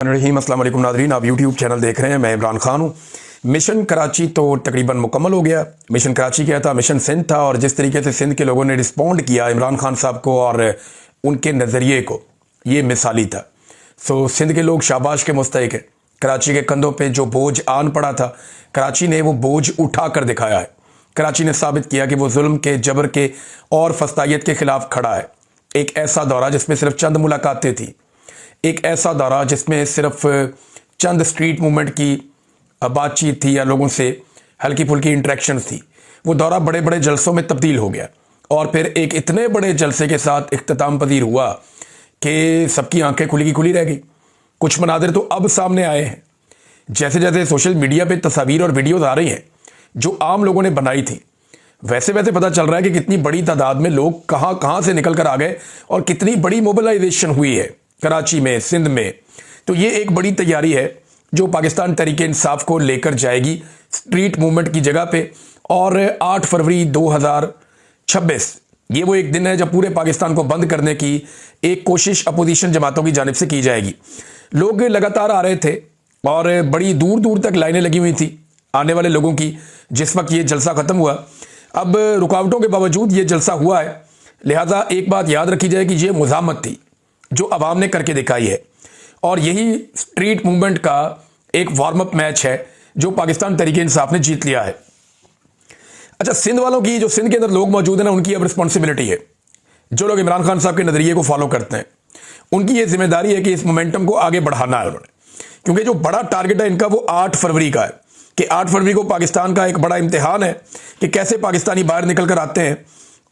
रहीम अस्सलाम वालेकुम नाज़रीन, आप यूट्यूब चैनल देख रहे हैं। मैं इमरान खान हूँ। मिशन कराची तो तकरीबन मुकम्मल हो गया। मिशन कराची क्या था, मिशन सिंध था। और जिस तरीके से सिंध के लोगों ने रिस्पॉन्ड किया इमरान खान साहब को और उनके नज़रिए को, ये मिसाली था। सो सिंध के लोग शाबाश के मुस्तहिक हैं। कराची के कंधों पर जो बोझ आन पड़ा था, कराची ने वो बोझ उठा कर दिखाया है। कराची ने साबित किया कि वो जुल्म के, जबर के और फस्तायत के खिलाफ खड़ा है। एक ऐसा दौरा जिसमें सिर्फ चंद मुलाकातें थी, एक ऐसा दौरा जिसमें सिर्फ चंद स्ट्रीट मूवमेंट की बातचीत थी या लोगों से हल्की फुल्की इंटरेक्शंस थी, वो दौरा बड़े बड़े जलसों में तब्दील हो गया। और फिर एक इतने बड़े जलसे के साथ इख्तिताम पजीर हुआ कि सबकी आंखें खुली की खुली रह गई। कुछ मनाजिर तो अब सामने आए हैं। जैसे जैसे सोशल मीडिया पे तस्वीर और वीडियोज़ आ रही हैं जो आम लोगों ने बनाई थी, वैसे वैसे पता चल रहा है कि कितनी बड़ी तादाद में लोग कहाँ कहाँ से निकल कर आ गए और कितनी बड़ी मोबिलाइजेशन हुई है कराची में, सिंध में। तो ये एक बड़ी तैयारी है जो पाकिस्तान तहरीक इंसाफ को लेकर जाएगी स्ट्रीट मूवमेंट की जगह पे। और 8 फरवरी 2026 ये वो एक दिन है जब पूरे पाकिस्तान को बंद करने की एक कोशिश अपोजिशन जमातों की जानिब से की जाएगी। लोग लगातार आ रहे थे और बड़ी दूर दूर तक लाइनें लगी हुई थी आने वाले लोगों की। जिस वक्त ये जलसा ख़त्म हुआ, अब रुकावटों के बावजूद ये जलसा हुआ है, लिहाजा एक बात याद रखी जाए कि ये मुज़ाहमत थी जो अवाम ने करके दिखाई है। और यही स्ट्रीट मूवमेंट का एक वार्म अप मैच है जो पाकिस्तान तहरीक इंसाफ ने जीत लिया है। अच्छा, सिंध वालों की, जो सिंध के अंदर लोग मौजूद हैं ना, उनकी अब रिस्पॉन्सिबिलिटी है। जो लोग इमरान खान साहब के नज़रिए को फॉलो करते हैं, उनकी ये जिम्मेदारी है कि इस मोमेंटम को आगे बढ़ाना है उन्होंने। क्योंकि जो बड़ा टारगेट है इनका वो 8 फरवरी का है कि 8 फरवरी को पाकिस्तान का एक बड़ा इम्तिहान है कि कैसे पाकिस्तानी बाहर निकल कर आते हैं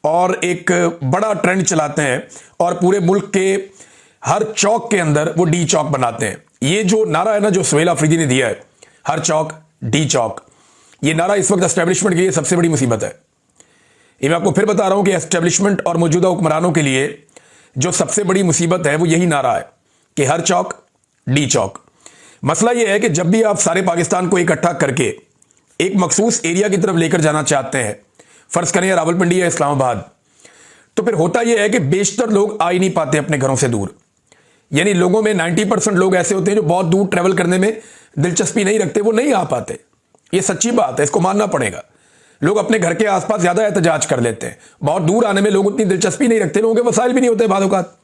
और एक बड़ा ट्रेंड चलाते हैं और पूरे मुल्क के हर चौक के अंदर वो डी चौक बनाते हैं। ये जो नारा है ना जो सुहेल अफरीदी ने दिया है, हर चौक डी चौक, ये नारा इस वक्त एस्टेब्लिशमेंट के लिए सबसे बड़ी मुसीबत है। ये मैं आपको फिर बता रहा हूं कि एस्टेब्लिशमेंट और मौजूदा हुक्मरानों के लिए जो सबसे बड़ी मुसीबत है वो यही नारा है कि हर चौक डी चौक। मसला ये है कि जब भी आप सारे पाकिस्तान को इकट्ठा करके एक मखसूस एरिया की तरफ लेकर जाना चाहते हैं, फर्ज करें रावलपिंडी या इस्लामाबाद, तो फिर होता यह है कि बेशतर लोग आ ही नहीं पाते अपने घरों से दूर। यानी लोगों में 90% लोग ऐसे होते हैं जो बहुत दूर ट्रैवल करने में दिलचस्पी नहीं रखते, वो नहीं आ पाते। ये सच्ची बात है, इसको मानना पड़ेगा। लोग अपने घर के आसपास ज्यादा एहतजाज कर लेते हैं, बहुत दूर आने में लोग उतनी दिलचस्पी नहीं रखते, लोगों के वसाइल भी नहीं होते बाद औक़ात।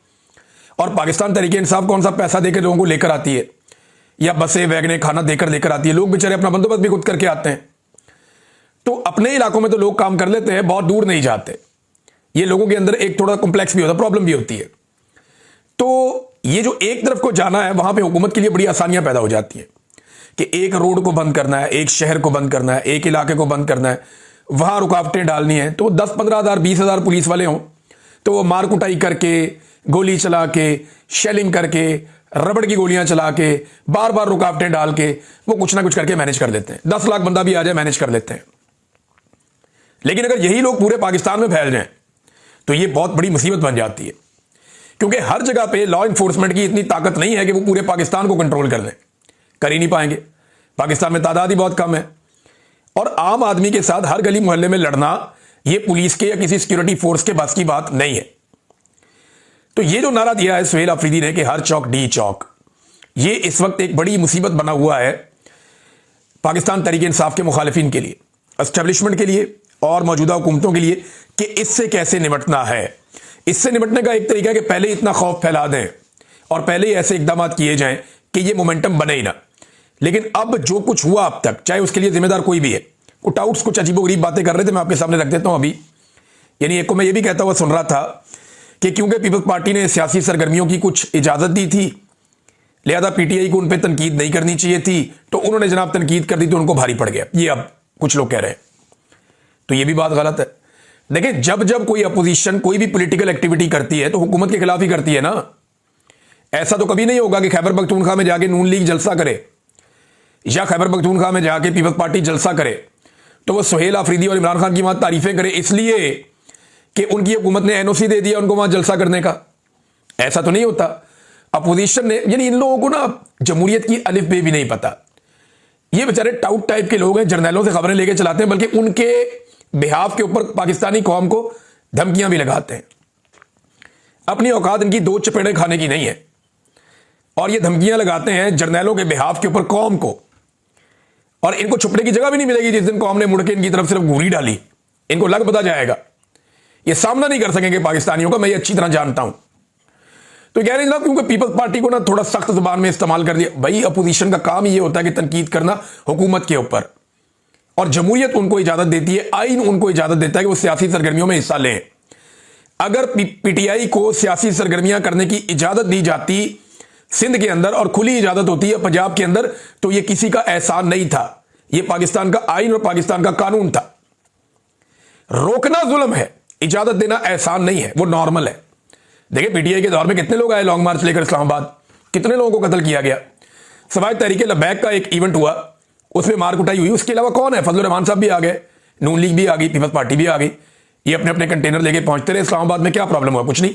और पाकिस्तान तहरीक इंसाफ कौन सा पैसा देकर लोगों को लेकर आती है या बसें वैगनें खाना देकर लेकर आती है। लोग बेचारे अपना बंदोबस्त भी खुद करके आते हैं। तो अपने इलाकों में तो लोग काम कर लेते हैं, बहुत दूर नहीं जाते। ये लोगों के अंदर एक थोड़ा कॉम्प्लेक्स भी होता है, प्रॉब्लम भी होती है। तो ये जो एक तरफ को जाना है, वहां पे हुकूमत के लिए बड़ी आसानियां पैदा हो जाती हैं कि एक रोड को बंद करना है, एक शहर को बंद करना है, एक इलाके को बंद करना है, वहां रुकावटें डालनी है। तो 10-15 हज़ार 20 हज़ार पुलिस वाले हों तो वो मार कुटाई करके, गोली चला के, शेलिंग करके, रबड़ की गोलियां चला के, बार बार रुकावटें डाल के वो कुछ ना कुछ करके मैनेज कर लेते हैं। 10 लाख बंदा भी आ जाए मैनेज कर लेते हैं। लेकिन अगर यही लोग पूरे पाकिस्तान में फैल जाएं तो ये बहुत बड़ी मुसीबत बन जाती है। क्योंकि हर जगह पे लॉ इन्फोर्समेंट की इतनी ताकत नहीं है कि वो पूरे पाकिस्तान को कंट्रोल कर लें, कर ही नहीं पाएंगे। पाकिस्तान में तादाद ही बहुत कम है और आम आदमी के साथ हर गली मोहल्ले में लड़ना ये पुलिस के या किसी सिक्योरिटी फोर्स के बस की बात नहीं है। तो ये जो नारा दिया है सुहेल अफरीदी ने कि हर चौक डी चौक, ये इस वक्त एक बड़ी मुसीबत बना हुआ है पाकिस्तान तहरीक इंसाफ के मुखालिफिन के लिए, एस्टेब्लिशमेंट के लिए और मौजूदा हुकूमतों के लिए कि इससे कैसे निपटना है। इससे निपटने का एक तरीका है कि पहले इतना खौफ फैला दें और पहले ही ऐसे इकदाम किए जाएं कि ये मोमेंटम बने ही ना। लेकिन अब जो कुछ हुआ अब तक, चाहे उसके लिए जिम्मेदार कोई भी है, वो टाउट्स कुछ अजीबोगरीब बातें कर रहे थे, मैं आपके सामने रख देता हूं अभी। यानी एक को मैं ये भी कहता हुआ सुन रहा था कि क्योंकि पीपल्स पार्टी ने सियासी सरगर्मियों की कुछ इजाजत दी थी, लिहाजा पीटीआई को उन पर तनकीद नहीं करनी चाहिए थी, तो उन्होंने जनाब तनकीद कर दी तो उनको भारी पड़ गया। ये अब कुछ लोग कह रहे हैं, तो ये भी बात गलत है। देखिए, जब जब कोई अपोजिशन कोई भी पॉलिटिकल एक्टिविटी करती है तो हुकूमत के खिलाफ ही करती है ना। ऐसा तो कभी नहीं होगा कि खैबर पख्तूनख्वा में जाके नून लीग जलसा करे या खैबर पख्तूनख्वा में जाके पीपल्स पार्टी जलसा करे तो वह सुहेल अफरीदी और इमरान खान की वहां तारीफें करे इसलिए कि उनकी हुकूमत ने एनओसी दे दिया उनको वहां जलसा करने का। ऐसा तो नहीं होता। अपोजिशन ने, यानी इन लोगों को ना जमहूरियत की अलिफ बे भी नहीं पता। ये बेचारे टाउट टाइप के लोग हैं, जर्नैलों से खबरें लेके चलाते हैं, बल्कि उनके बिहाफ के ऊपर पाकिस्तानी कौम को धमकियां भी लगाते हैं। अपनी औकात इनकी 2 चपेड़े खाने की नहीं है। और ये धमकियां लगाते हैं जर्नैलों के बिहाफ के ऊपर कौम को, और इनको छुपने की जगह भी नहीं मिलेगी। जिस दिन कौम ने मुड़ के इनकी तरफ सिर्फ घूरी डाली, इनको लग पता जाएगा, ये सामना नहीं कर सकेंगे पाकिस्तानियों का, मैं ये अच्छी तरह जानता हूं। तो कह रहे हैं जनाब क्योंकि पीपल्स पार्टी को ना थोड़ा सख्त जुबान में इस्तेमाल कर दिया। भाई अपोजिशन का काम ये होता है कि तनकीद करना हुकूमत के ऊपर, और जमहूरियत उनको इजाजत देती है, आइन उनको इजाजत देता है कि वो सियासी सरगर्मियों में हिस्सा लें। अगर पीटीआई को सियासी सरगर्मियां करने की इजाजत दी जाती सिंध के अंदर और खुली इजाजत होती है पंजाब के अंदर, तो ये किसी का एहसान नहीं था, ये पाकिस्तान का आइन और पाकिस्तान का कानून था। रोकना जुल्म है, इजाजत देना एहसान नहीं है, वो नॉर्मल है। देखिए पीटीआई के दौर में कितने लोग आए लॉन्ग मार्च लेकर इस्लामाबाद, कितने लोगों को कत्ल किया गया। सवाए तहरीक लब्बैक का एक इवेंट हुआ, उसमें मार कुटाई हुई, उसके अलावा कौन है? फजलुर रहमान साहब भी आ गए, नून लीग भी आ गई, पीपल्स पार्टी भी आ गई, ये अपने अपने कंटेनर लेके पहुंचते रहे इस्लामाबाद में। क्या प्रॉब्लम हुआ? कुछ नहीं,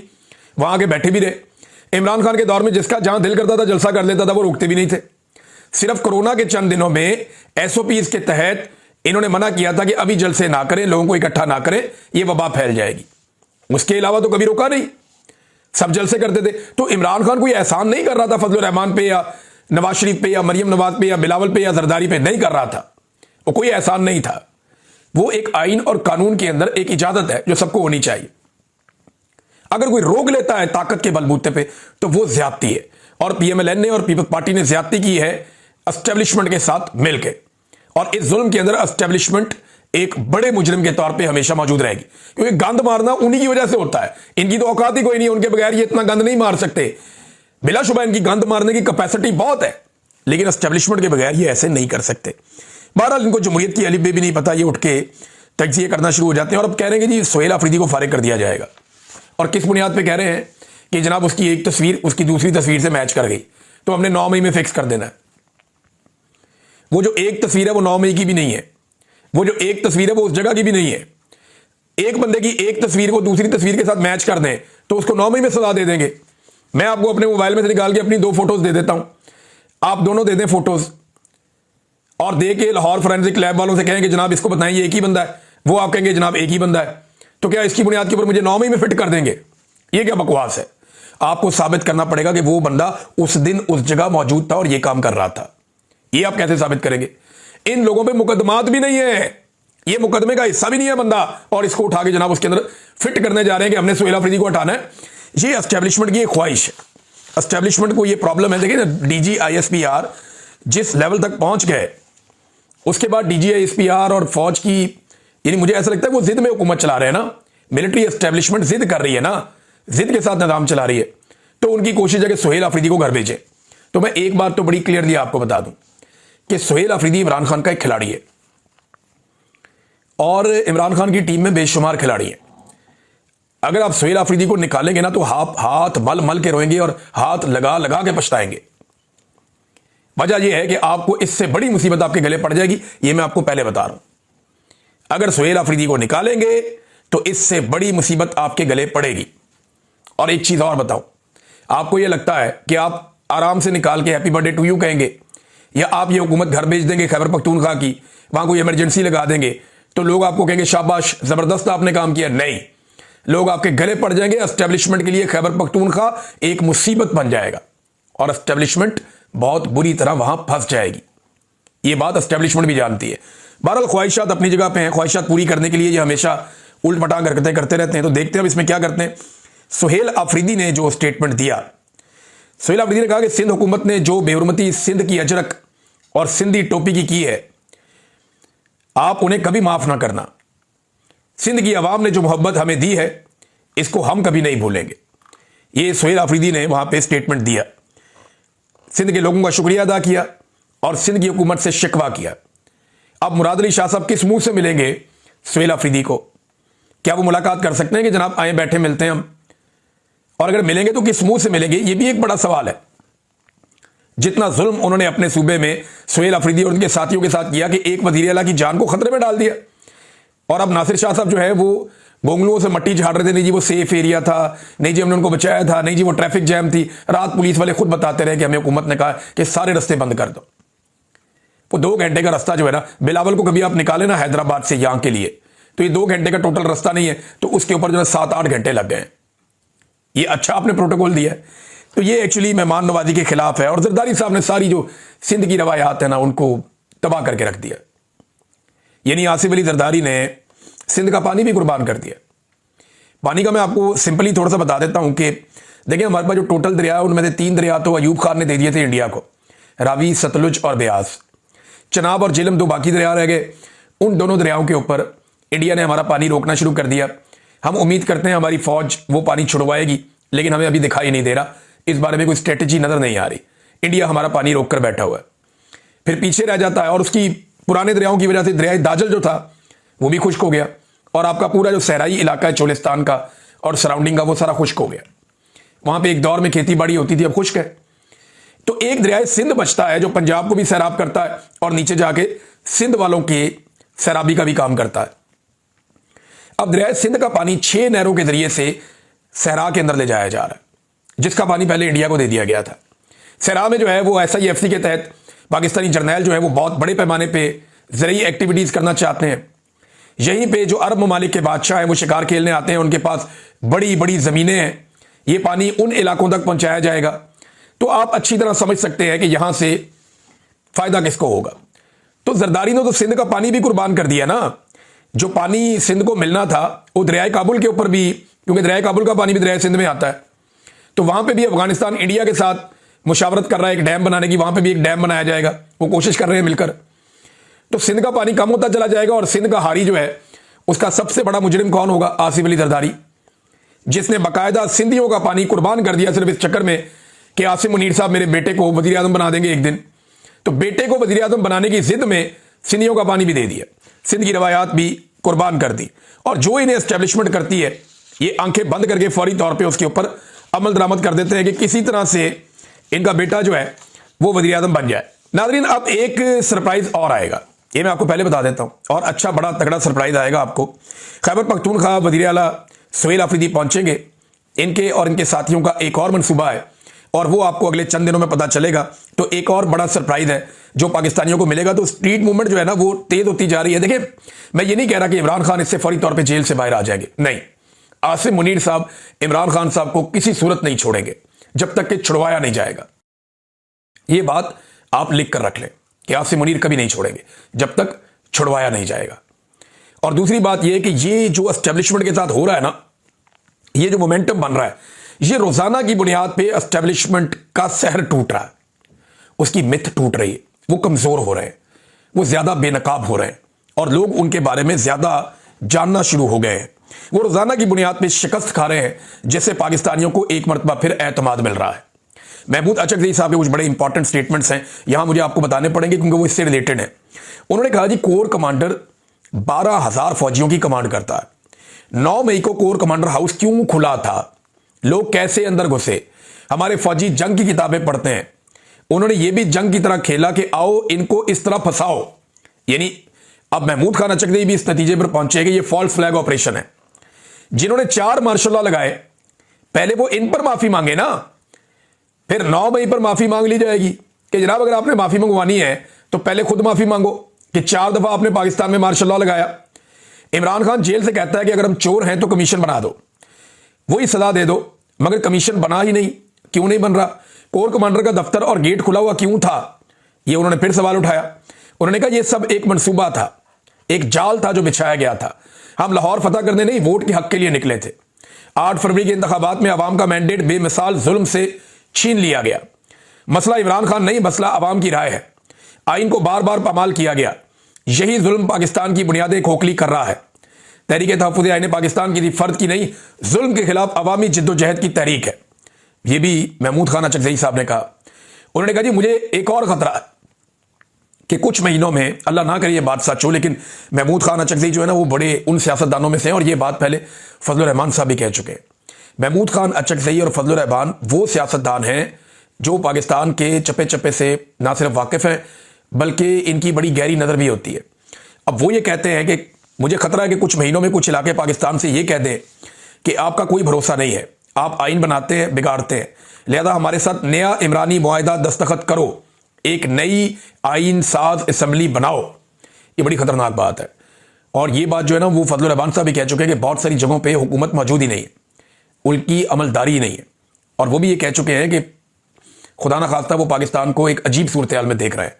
वहां आके बैठे भी रहे। इमरान खान के दौर में जिसका जहां दिल करता था जलसा कर लेता था, वो रुकते भी नहीं थे। सिर्फ कोरोना के चंद दिनों में एसओपीज के तहत इन्होंने मना किया था कि अभी जलसे ना करें, लोगों को इकट्ठा ना करें, ये वबा फैल जाएगी। उसके अलावा तो कभी रोका नहीं, सब जलसे करते थे। तो इमरान खान कोई एहसान नहीं कर रहा था फजलुर रहमान पे या नवाज शरीफ पे या मरियम नवाज पे या बिलावल पे या जरदारी पे, नहीं कर रहा था, वो कोई एहसान नहीं था। वो एक आइन और कानून के अंदर एक इजाजत है जो सबको होनी चाहिए। अगर कोई रोक लेता है ताकत के बलबूते पे तो वो ज्यादती है, और पीएमएलएन ने और पीपल्स पार्टी ने ज्यादती की है एस्टेब्लिशमेंट के साथ मिलकर। और इस जुल्म के अंदर एस्टेब्लिशमेंट एक बड़े मुजरिम के तौर पे हमेशा मौजूद रहेगी, क्योंकि गंद मारना उन्हीं की वजह से होता है। इनकी तो औकात ही कोई नहीं है, उनके बगैर ये इतना गंद नहीं मार सकते। बिलाशुबा इनकी गंद मारने की कैपेसिटी बहुत है, लेकिन एस्टेब्लिशमेंट के बगैर ये ऐसे नहीं कर सकते। बहरहाल इनको जमहूरियत की अलीफ बे भी नहीं पता, ये उठ के तजिए करना शुरू हो जाते हैं और अब कह रहे हैं कि जी सुहेल अफरीदी को फारिग कर दिया जाएगा। और किस बुनियाद पे कह रहे हैं कि जनाब उसकी एक तस्वीर उसकी दूसरी तस्वीर से मैच कर गई, तो हमने 9 मई में फिक्स कर देना है। वो जो एक तस्वीर है वो 9 मई की भी नहीं है, वो जो एक तस्वीर है वो उस जगह की भी नहीं है। एक बंदे की एक तस्वीर को दूसरी तस्वीर के साथ मैच कर दें तो उसको 9 मई में सजा दे देंगे। मैं आपको अपने मोबाइल में से निकाल के अपनी 2 फोटोज दे देता हूं, आप दोनों दे दें फोटोज, और दे के लाहौर फोरेंसिक लैब वालों से कहेंगे जनाब इसको बताएं ये एक ही बंदा है, वो आप कहेंगे जनाब एक ही बंदा है, तो क्या इसकी बुनियाद के ऊपर मुझे 9 मई में फिट कर देंगे? ये क्या बकवास है? आपको साबित करना पड़ेगा कि वो बंदा उस दिन उस जगह मौजूद था और ये काम कर रहा था। ये आप कैसे साबित करेंगे? इन लोगों पे मुकदमात भी नहीं है, ये मुकदमे का हिस्सा भी नहीं है बंदा, और इसको उठा के जनाब उसके अंदर फिट करने जा रहे हैं कि हमने सुहेल अफरीदी को हटाना है। ये एस्टेब्लिशमेंट की एक ख्वाहिश है, एस्टेब्लिशमेंट को ये प्रॉब्लम है। देखिए ना, डीजी आईएसपीआर जिस लेवल तक पहुंच गए, उसके बाद डीजी आईएसपीआर और फौज की, यानी मुझे ऐसा लगता है वो जिद में हुकूमत चला रहे हैं ना। मिलिट्री एस्टेब्लिशमेंट जिद कर रही है ना, जिद के साथ निजाम चला रही है, तो उनकी कोशिश है कि सुहेल अफरीदी को घर भेजे। तो मैं एक बात तो बड़ी क्लियरली आपको बता दूं कि सुहेल अफरीदी इमरान खान का एक खिलाड़ी है, और इमरान खान की टीम में बेशुमार खिलाड़ी हैं। अगर आप सुहेल अफरीदी को निकालेंगे ना तो हाथ मल मल के रोएंगे और हाथ लगा लगा के पछताएंगे। वजह यह है कि आपको इससे बड़ी मुसीबत आपके गले पड़ जाएगी, यह मैं आपको पहले बता रहा हूं। अगर सुहेल अफरीदी को निकालेंगे तो इससे बड़ी मुसीबत आपके गले पड़ेगी। और एक चीज और बताऊं, आपको यह लगता है कि आप आराम से निकाल के हैप्पी बर्थडे टू यू कहेंगे, या आप ये हुकूमत घर भेज देंगे खैबर पख्तूनख्वा की, वहां कोई इमरजेंसी लगा देंगे, तो लोग आपको कहेंगे शाबाश जबरदस्त आपने काम किया? नहीं, लोग आपके गले पड़ जाएंगे। एस्टेब्लिशमेंट के लिए खैबर पख्तूनख्वा एक मुसीबत बन जाएगा, और एस्टेब्लिशमेंट बहुत बुरी तरह वहां फंस जाएगी। ये बात एस्टेब्लिशमेंट भी जानती है। बहरहाल ख्वाहिशात अपनी जगह पे हैं, ख्वाहिशात पूरी करने के लिए ये हमेशा उल्ट पटांग हरकतें करते रहते हैं। तो देखते हैं अब इसमें क्या करते हैं। सुहेल अफरीदी ने जो स्टेटमेंट दिया, सुहेल अफरीदी ने कहा कि सिंध हुकूमत ने जो बेहुरमती सिंध की अजरक और सिंधी टोपी की है, आप उन्हें कभी माफ ना करना। सिंध की आवाम ने जो मोहब्बत हमें दी है, इसको हम कभी नहीं भूलेंगे। ये सुहेल अफरीदी ने वहां पे स्टेटमेंट दिया, सिंध के लोगों का शुक्रिया अदा किया और सिंध की हुकूमत से शिकवा किया। अब मुराद अली शाह साहब किस मुंह से मिलेंगे सुहेल अफरीदी को? क्या वो मुलाकात कर सकते हैं कि जनाब आए बैठे मिलते हैं हम? और अगर मिलेंगे तो किस मुंह से मिलेंगे? ये भी एक बड़ा सवाल है। जितना जुल्म उन्होंने अपने सूबे में सुहेल अफरीदी और उनके साथियों के साथ किया कि एक वजीर आला की जान को खतरे में डाल दिया, और अब नासिर शाह साहब जो है वो गोंगलुओं से मट्टी झाड़ रहे थे, नहीं जी वो सेफ एरिया था, नहीं जी हमने उनको बचाया था, नहीं जी वो ट्रैफिक जैम थी। रात पुलिस वाले खुद बताते रहे कि हमें हुकूमत ने कहा कि सारे रास्ते बंद कर दो। वो 2 घंटे का रास्ता जो है ना, बिलावल को कभी आप निकाले ना हैदराबाद से यहां के लिए, तो ये 2 घंटे का टोटल रास्ता नहीं है, तो उसके ऊपर जो है 7-8 घंटे लग गए। ये अच्छा आपने प्रोटोकॉल दिया है। तो ये एक्चुअली मेहमान नवाजी के खिलाफ है। और जरदारी साहब ने सारी जो सिंध की रवायात है ना उनको तबाह करके रख दिया। यानी आसिफ अली जरदारी ने सिंध का पानी भी कुर्बान कर दिया। पानी का मैं आपको सिंपली थोड़ा सा बता देता हूं कि देखिए हमारे पास जो टोटल दरिया है उनमें से 3 दरिया तो अयूब खान ने दे दिए थे इंडिया को, रावी, सतलुज और ब्यास। चनाब और झेलम 2 बाकी दरिया रह गए। उन दोनों दरियाओं के ऊपर इंडिया ने हमारा पानी रोकना शुरू कर दिया। हम उम्मीद करते हैं हमारी फौज वो पानी छुड़वाएगी, लेकिन हमें अभी दिखाई नहीं दे रहा। इस बारे में कोई स्ट्रेटेजी नजर नहीं आ रही। इंडिया हमारा पानी रोक कर बैठा हुआ है, फिर पीछे रह जाता है। और उसकी पुराने दरियाओं की वजह से दरियाई दाजल जो था वो भी खुश्क हो गया, और आपका पूरा जो सहराई इलाका है चोलिस्तान का और सराउंडिंग का वो सारा खुश्क हो गया। वहां पे एक दौर में खेती बाड़ी होती थी, अब खुश्क है। तो एक दरियाए सिंध बचता है जो पंजाब को भी सैराब करता है और नीचे जाके सिंध वालों के सैराबी का भी काम करता है। अब दरियाए सिंध का पानी 6 नहरों के जरिए से सहरा के अंदर ले जाया जा रहा है, जिसका पानी पहले इंडिया को दे दिया गया था। सहरा में जो है वो SIFC के तहत पाकिस्तानी जर्नैल जो है वो बहुत बड़े पैमाने पे ज़रूरी एक्टिविटीज़ करना चाहते हैं। यहीं पे जो अरब ममालिक के बादशाह हैं वो शिकार खेलने आते हैं, उनके पास बड़ी बड़ी ज़मीनें हैं। ये पानी उन इलाकों तक पहुंचाया जाएगा। तो आप अच्छी तरह समझ सकते हैं कि यहां से फ़ायदा किसको होगा। तो जरदारी ने तो सिंध का पानी भी कुर्बान कर दिया ना। जो पानी सिंध को मिलना था वो दरियाए काबुल के ऊपर भी, क्योंकि दरियाए काबुल का पानी भी दरियाए सिंध में आता है, तो वहां पे भी अफगानिस्तान इंडिया के साथ मुशावरत कर रहा है एक डैम बनाने की। वहां पे भी एक डैम बनाया जाएगा, वो कोशिश कर रहे हैं मिलकर। तो सिंध का पानी कम होता चला जाएगा और सिंध का हारी जो है उसका सबसे बड़ा मुजरिम कौन होगा? आसिफ अली जरदारी, जिसने बाकायदा सिंधियों का पानी कुर्बान कर दिया सिर्फ इस चक्कर में कि आसिम मुनीर साहब मेरे बेटे को वजीर आजम बना देंगे एक दिन। तो बेटे को वजीर आजम बनाने की जिद में सिंधियों का पानी भी दे दिया, सिंध की रवायात भी कुर्बान कर दी। और जो इन्हें एस्टेब्लिशमेंट करती है ये आंखें बंद करके फौरी तौर पर उसके ऊपर अमल दरामद कर देते हैं कि किसी तरह से इनका बेटा जो है वो वजीर आजम बन जाए। नाज़रीन, अब एक सरप्राइज और आएगा, ये मैं आपको पहले बता देता हूं, और अच्छा बड़ा तगड़ा सरप्राइज आएगा आपको। खैबर पख्तूनख्वा वज़ीर आला सुहेल आफरीदी पहुंचेंगे। इनके और इनके साथियों का एक और मनसूबा है और वो आपको अगले चंद दिनों में पता चलेगा। तो एक और बड़ा सरप्राइज है जो पाकिस्तानियों को मिलेगा। तो स्ट्रीट मूवमेंट जो है ना वो तेज होती जा रही है। देखिए, मैं ये नहीं कह रहा कि इमरान खान इससे फौरी तौर पर जेल से बाहर आ जाएंगे, नहीं। आसिम मुनीर साहब इमरान खान साहब को किसी सूरत नहीं छोड़ेंगे जब तक कि छुड़वाया नहीं जाएगा। ये बात आप लिख कर रख लें कि आसिम मुनीर कभी नहीं छोड़ेंगे जब तक छुड़वाया नहीं जाएगा। और दूसरी बात यह कि ये जो एस्टेब्लिशमेंट के साथ हो रहा है ना, ये जो मोमेंटम बन रहा है, ये रोजाना की बुनियाद पे एस्टेब्लिशमेंट का सहर टूट रहा है, उसकी मिथ टूट रही है, वो कमजोर हो रहे हैं, वो ज्यादा बेनकाब हो रहे हैं और लोग उनके बारे में ज्यादा जानना शुरू हो गए हैं। वो रोजाना की बुनियाद पे शिकस्त खा रहे हैं, जैसे पाकिस्तानियों को एक मरतबा फिर एतमाद मिल रहा है। महमूद अचकज़ई साहब के कुछ बड़े इंपॉर्टेंट स्टेटमेंट्स हैं, यहां मुझे आपको बताने पड़ेंगे क्योंकि वो इससे रिलेटेड है। उन्होंने कहा जी कोर कमांडर 12,000 फौजियों की कमांड करता है। 9 मई को कोर कमांडर हाउस क्यों खुला था, लोग कैसे अंदर घुसे, हमारे फौजी जंग की किताबें पढ़ते हैं। उन्होंने ये भी जंग की तरह खेला कि आओ इनको इस तरह फंसाओ। यानी अब महमूद खान अचकज़ई भी इस नतीजे पर पहुंचे कि ये फॉल्स फ्लैग ऑपरेशन है। जिन्होंने 4 मार्शल लॉ लगाए, पहले वो इन पर माफी मांगे ना, फिर 9 मई पर माफी मांग ली जाएगी कि जनाब अगर आपने माफी मंगवानी है तो पहले खुद माफी मांगो कि 4 दफा आपने पाकिस्तान में मार्शल लॉ लगाया। इमरान खान जेल से कहता है कि अगर हम चोर हैं तो कमीशन बना दो, वही सजा दे दो, मगर कमीशन बना ही नहीं। क्यों नहीं बन रहा? कोर कमांडर का दफ्तर और गेट खुला हुआ क्यों था? ये उन्होंने फिर सवाल उठाया। उन्होंने कहा यह सब एक मंसूबा था, एक जाल था जो बिछाया गया था। हम लाहौर फतह करने नहीं, वोट के हक के लिए निकले थे। 8 फरवरी के इंतखाबात में अवाम का मैंडेट बेमिसाल जुल्म से छीन लिया गया। मसला इमरान खान नहीं, मसला अवाम की राय है। आइन को बार बार पामाल किया गया। यही जुल्म पाकिस्तान की बुनियादें खोखली कर रहा है। तहरीक तहफ़्फ़ुज़ आइन पाकिस्तान किसी फर्द की नहीं, जुल्म के खिलाफ अवामी जिद्दोजहद की तहरीक है। यह भी महमूद खान अचकज़ई साहब ने कहा। उन्होंने कहा जी मुझे एक और खतरा है कि कुछ महीनों में, अल्लाह ना करे ये बात सच हो, लेकिन महमूद खान अचकज़ई जो है ना वो बड़े उन सियासतदानों में से हैं और ये बात पहले फजलुर रहमान साहब भी कह चुके हैं। महमूद खान अचकज़ई और फजलुर रहमान वो सियासतदान हैं जो पाकिस्तान के चप्पे चप्पे से ना सिर्फ वाकिफ़ हैं बल्कि इनकी बड़ी गहरी नज़र भी होती है। अब वो ये कहते हैं कि मुझे खतरा है कि कुछ महीनों में कुछ इलाके पाकिस्तान से ये कह दें कि आपका कोई भरोसा नहीं है, आप आइन बनाते हैं बिगाड़ते हैं, लिहाजा हमारे साथ नया इमरानी मुआहदा दस्तखत करो, एक नई आइन साज असम्बली बनाओ। ये बड़ी खतरनाक बात है। और ये बात जो है ना वो फजलुर रहमान साहब भी कह चुके हैं कि बहुत सारी जगहों पे हुकूमत मौजूद ही नहीं है, उनकी अमलदारी ही नहीं है। और वो भी ये कह चुके हैं कि खुदा ना खास्ता वो पाकिस्तान को एक अजीब सूरत हाल में देख रहे हैं।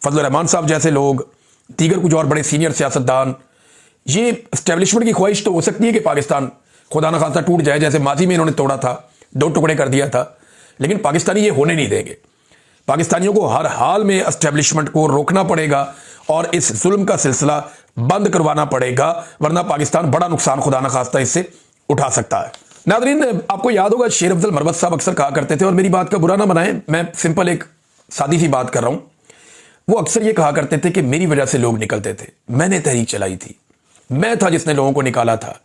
फजल रहमान साहब जैसे लोग, दीगर कुछ और बड़े सीनियर सियासतदान, ये एस्टेब्लिशमेंट की ख्वाहिश तो हो सकती है कि पाकिस्तान खुदा ना खास्ता टूट जाए, जैसे माजी में इन्होंने तोड़ा था, 2 टुकड़े कर दिया था, लेकिन पाकिस्तानी ये होने नहीं देंगे। पाकिस्तानियों को हर हाल में एस्टेब्लिशमेंट को रोकना पड़ेगा और इस जुल्म का सिलसिला बंद करवाना पड़ेगा, वरना पाकिस्तान बड़ा नुकसान खुदा ना खास्ता इससे उठा सकता है। नादरीन, आपको याद होगा शेर अफजल मरवत साहब अक्सर कहा करते थे, और मेरी बात का बुरा ना बनाएं, मैं सिंपल एक सादी सी बात कर रहा हूं। वो अक्सर ये कहा करते थे कि मेरी वजह से लोग निकलते थे, मैंने तहरीक चलाई थी, मैं था जिसने लोगों को निकाला था,